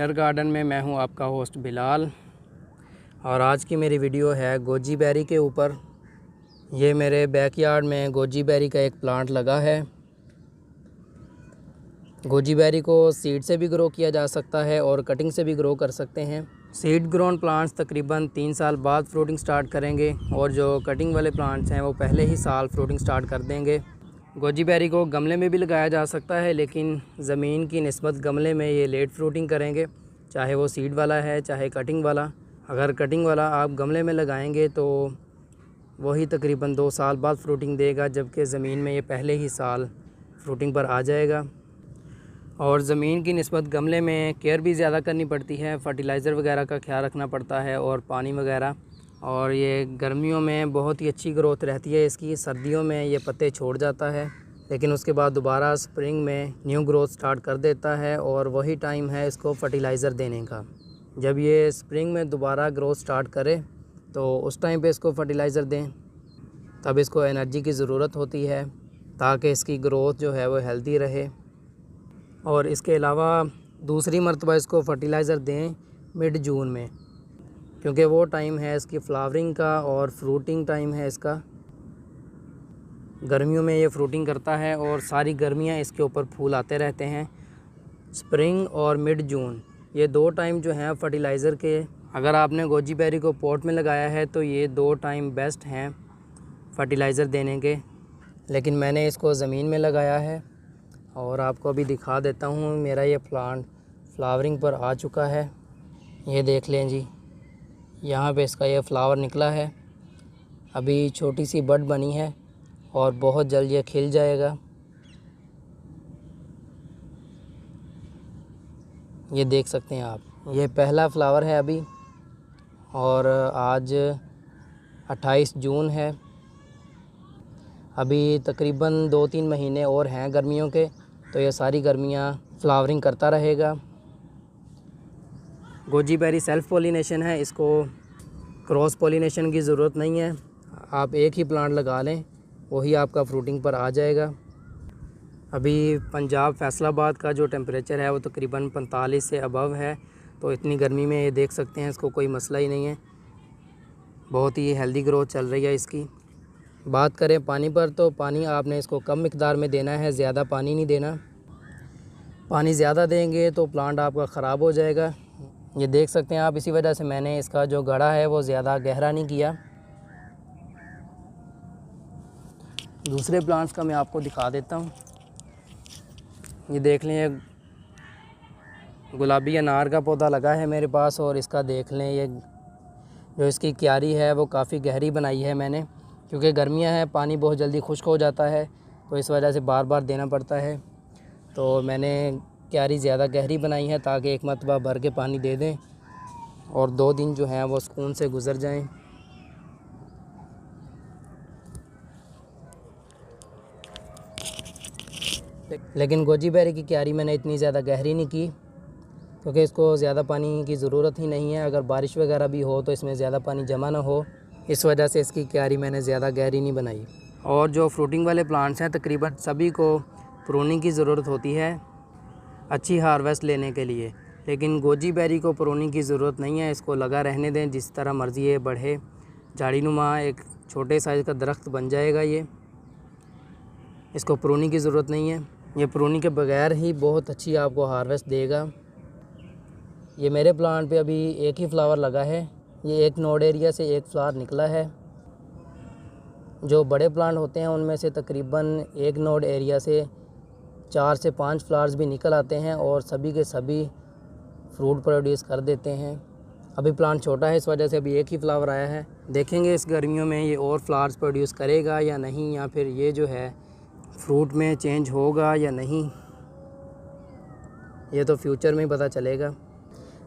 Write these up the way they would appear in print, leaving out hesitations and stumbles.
Inner garden में मैं हूं आपका होस्ट बिलाल। और आज की मेरी वीडियो है गोजी बेरी के ऊपर। ये मेरे बैकयार्ड में गोजी बेरी का एक प्लांट लगा है। गोजी बेरी को सीड से भी ग्रो किया जा सकता है और कटिंग से भी ग्रो कर सकते हैं। सीड ग्रोन प्लांट्स तकरीबन 3 साल बाद फ्रूटिंग स्टार्ट करेंगे और जो कटिंग वाले प्लांट्स हैं वो पहले ही साल फ्रूटिंग स्टार्ट कर देंगे। गोजी बेरी को गमले में भी लगाया जा सकता है, लेकिन ज़मीन की निस्बत गमले में ये लेट फ्रूटिंग करेंगे, चाहे वो सीड वाला है चाहे कटिंग वाला। अगर कटिंग वाला आप गमले में लगाएंगे तो वही तकरीबन 2 साल बाद फ्रूटिंग देगा, जबकि ज़मीन में ये पहले ही साल फ्रूटिंग पर आ जाएगा। और ज़मीन की निस्बत गमले में केयर भी ज़्यादा करनी पड़ती है, फर्टिलाइज़र वगैरह का ख्याल रखना पड़ता है और पानी वगैरह। और ये गर्मियों में बहुत ही अच्छी ग्रोथ रहती है इसकी। सर्दियों में ये पत्ते छोड़ जाता है, लेकिन उसके बाद दोबारा स्प्रिंग में न्यू ग्रोथ स्टार्ट कर देता है और वही टाइम है इसको फर्टिलाइज़र देने का। जब ये स्प्रिंग में दोबारा ग्रोथ स्टार्ट करे तो उस टाइम पे इसको फर्टिलाइज़र दें। तब इसको एनर्जी की ज़रूरत होती है ताकि इसकी ग्रोथ जो है वो हेल्दी रहे। और इसके अलावा दूसरी मरतबा इसको फर्टिलाइज़र दें मिड जून में, क्योंकि वो टाइम है इसकी फ्लावरिंग का और फ्रूटिंग टाइम है इसका। गर्मियों में ये फ्रूटिंग करता है और सारी गर्मियाँ इसके ऊपर फूल आते रहते हैं। स्प्रिंग और मिड जून ये 2 टाइम जो हैं फर्टिलाइज़र के। अगर आपने गोजी बेरी को पॉट में लगाया है तो ये 2 टाइम बेस्ट हैं फर्टिलाइज़र देने के, लेकिन मैंने इसको ज़मीन में लगाया है और आपको अभी दिखा देता हूँ। मेरा ये प्लांट फ्लावरिंग पर आ चुका है, ये देख लें जी। यहाँ पे इसका ये फ्लावर निकला है, अभी छोटी सी बड बनी है और बहुत जल्द ये खिल जाएगा। ये देख सकते हैं आप, ये पहला फ्लावर है अभी। और आज 28 जून है। अभी तकरीबन 2-3 महीने और हैं गर्मियों के, तो ये सारी गर्मियाँ फ्लावरिंग करता रहेगा। गोजी बेरी सेल्फ़ पॉलिनेशन है, इसको क्रॉस पॉलिनेशन की ज़रूरत नहीं है। आप एक ही प्लांट लगा लें, वही आपका फ्रूटिंग पर आ जाएगा। अभी पंजाब फैसलाबाद का जो टेम्परेचर है वो तकरीबन 45 से अबव है, तो इतनी गर्मी में ये देख सकते हैं इसको कोई मसला ही नहीं है। बहुत ही हेल्दी ग्रोथ चल रही है इसकी। बात करें पानी पर, तो पानी आपने इसको कम मिकदार में देना है, ज़्यादा पानी नहीं देना। पानी ज़्यादा देंगे तो प्लांट आपका ख़राब हो जाएगा। ये देख सकते हैं आप, इसी वजह से मैंने इसका जो गड़ा है वो ज़्यादा गहरा नहीं किया। दूसरे प्लांट्स का मैं आपको दिखा देता हूँ। ये देख लें, ये गुलाबी अनार का पौधा लगा है मेरे पास और इसका देख लें, ये जो इसकी क्यारी है वो काफ़ी गहरी बनाई है मैंने, क्योंकि गर्मियाँ हैं, पानी बहुत जल्दी खुश्क हो जाता है, तो इस वजह से बार बार देना पड़ता है। तो मैंने क्यारी ज़्यादा गहरी बनाई है ताकि एक मरतबा भर के पानी दे दें और 2 दिन जो हैं वो सुकून से गुज़र जाएं। लेकिन गोजी बेरी की क्यारी मैंने इतनी ज़्यादा गहरी नहीं की, क्योंकि इसको ज़्यादा पानी की ज़रूरत ही नहीं है। अगर बारिश वगैरह भी हो तो इसमें ज़्यादा पानी जमा ना हो, इस वजह से इसकी क्यारी मैंने ज़्यादा गहरी नहीं बनाई। और जो फ्रूटिंग वाले प्लांट्स हैं तकरीबन सभी को प्रूनिंग की ज़रूरत होती है अच्छी हार्वेस्ट लेने के लिए, लेकिन गोजी बेरी को प्रूनिंग की ज़रूरत नहीं है। इसको लगा रहने दें, जिस तरह मर्ज़ी ये बढ़े, झाड़ी नुमा एक छोटे साइज़ का दरख्त बन जाएगा ये। इसको प्रूनिंग की ज़रूरत नहीं है, ये प्रूनिंग के बगैर ही बहुत अच्छी आपको हार्वेस्ट देगा। ये मेरे प्लांट पे अभी एक ही फ्लावर लगा है, ये एक नोड एरिया से एक फ्लावर निकला है। जो बड़े प्लांट होते हैं उनमें से तकरीबन एक नोड एरिया से 4 से 5 फ्लावर्स भी निकल आते हैं और सभी के सभी फ्रूट प्रोड्यूस कर देते हैं। अभी प्लांट छोटा है, इस वजह से अभी एक ही फ्लावर आया है। देखेंगे इस गर्मियों में ये और फ्लावर्स प्रोड्यूस करेगा या नहीं, या फिर ये जो है फ्रूट में चेंज होगा या नहीं, ये तो फ्यूचर में ही पता चलेगा।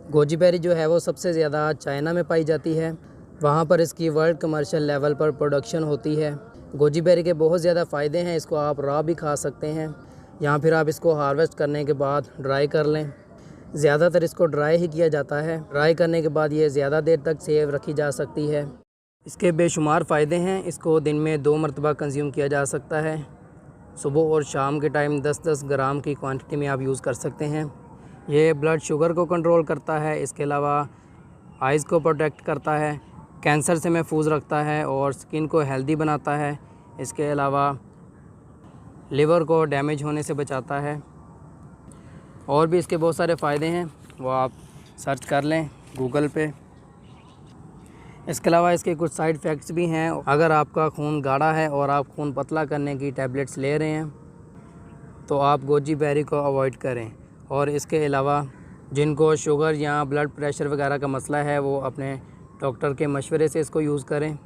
गोजी बेरी जो है वो सबसे ज़्यादा चाइना में पाई जाती है, वहाँ पर इसकी वर्ल्ड कमर्शियल लेवल पर प्रोडक्शन होती है। गोजी बेरी के बहुत ज़्यादा फ़ायदे हैं, इसको आप रॉ भी खा सकते हैं या फिर आप इसको हार्वेस्ट करने के बाद ड्राई कर लें। ज़्यादातर इसको ड्राई ही किया जाता है। ड्राई करने के बाद ये ज़्यादा देर तक सेव रखी जा सकती है। इसके बेशुमार फ़ायदे हैं। इसको दिन में 2 मरतबा कंज्यूम किया जा सकता है, सुबह और शाम के टाइम 10-10 ग्राम की क्वांटिटी में आप यूज़ कर सकते हैं। ये ब्लड शुगर को कंट्रोल करता है, इसके अलावा आइज़ को प्रोटेक्ट करता है, कैंसर से महफूज रखता है और स्किन को हेल्दी बनाता है। इसके अलावा लिवर को डैमेज होने से बचाता है। और भी इसके बहुत सारे फ़ायदे हैं, वो आप सर्च कर लें गूगल पे। इसके अलावा इसके कुछ साइड इफ़ेक्ट्स भी हैं। अगर आपका खून गाढ़ा है और आप खून पतला करने की टैबलेट्स ले रहे हैं तो आप गोजी बेरी को अवॉइड करें। और इसके अलावा जिनको शुगर या ब्लड प्रेशर वगैरह का मसला है वो अपने डॉक्टर के मशवरे से इसको यूज़ करें।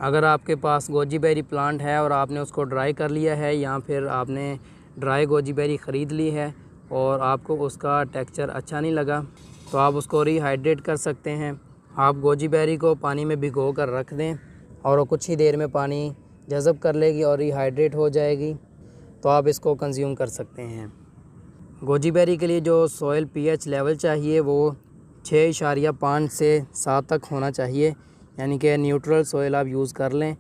अगर आपके पास गोजी बेरी प्लांट है और आपने उसको ड्राई कर लिया है या फिर आपने ड्राई गोजी बेरी ख़रीद ली है और आपको उसका टेक्सचर अच्छा नहीं लगा तो आप उसको रीहाइड्रेट कर सकते हैं। आप गोजी बेरी को पानी में भिगो कर रख दें और वो कुछ ही देर में पानी जज़ब कर लेगी और रीहाइड्रेट हो जाएगी, तो आप इसको कंज्यूम कर सकते हैं। गोजी बेरी के लिए जो सॉइल पीएच लेवल चाहिए वो 6.5 से 7 तक होना चाहिए, यानी कि न्यूट्रल सॉइल आप यूज़ कर लें।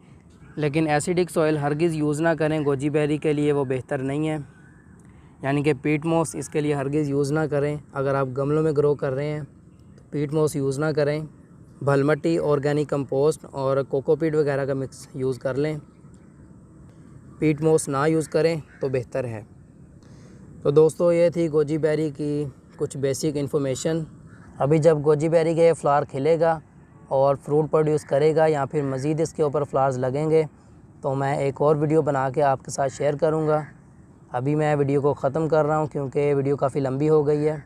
लेकिन एसिडिक सॉइल हरगिज़ यूज़ ना करें, गोजी बेरी के लिए वो बेहतर नहीं है। यानी कि पीट मोस इसके लिए हरगिज़ यूज़ ना करें। अगर आप गमलों में ग्रो कर रहे हैं तो पीट मोस यूज़ ना करें। भल मिट्टी, ऑर्गेनिक कंपोस्ट और कोकोपीट वगैरह का मिक्स यूज़ कर लें। पीट मोस ना यूज़ करें तो बेहतर है। तो दोस्तों ये थी गोजी बेरी की कुछ बेसिक इन्फॉर्मेशन। अभी जब गोजी बेरी के फ्लावर खिलेगा और फ्रूट प्रोड्यूस करेगा या फिर मज़ीद इसके ऊपर फ्लावर्स लगेंगे तो मैं एक और वीडियो बना के आपके साथ शेयर करूँगा। अभी मैं वीडियो को ख़त्म कर रहा हूँ क्योंकि वीडियो काफ़ी लंबी हो गई है।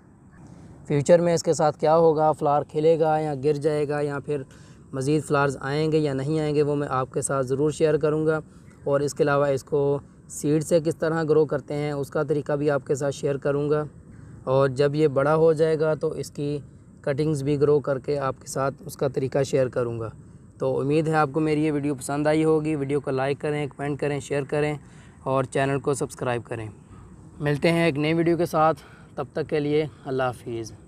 फ्यूचर में इसके साथ क्या होगा, फ्लावर खिलेगा या गिर जाएगा या फिर मज़ीद फ्लावर्स आएंगे या नहीं आएंगे, वो मैं आपके साथ ज़रूर शेयर करूँगा। और इसके अलावा इसको सीड से किस तरह ग्रो करते हैं उसका तरीका भी आपके साथ शेयर करूँगा। और जब ये बड़ा हो जाएगा तो इसकी कटिंग्स भी ग्रो करके आपके साथ उसका तरीका शेयर करूँगा। तो उम्मीद है आपको मेरी ये वीडियो पसंद आई होगी। वीडियो को लाइक करें, कमेंट करें, शेयर करें और चैनल को सब्सक्राइब करें। मिलते हैं एक नई वीडियो के साथ, तब तक के लिए अल्लाह हाफिज़।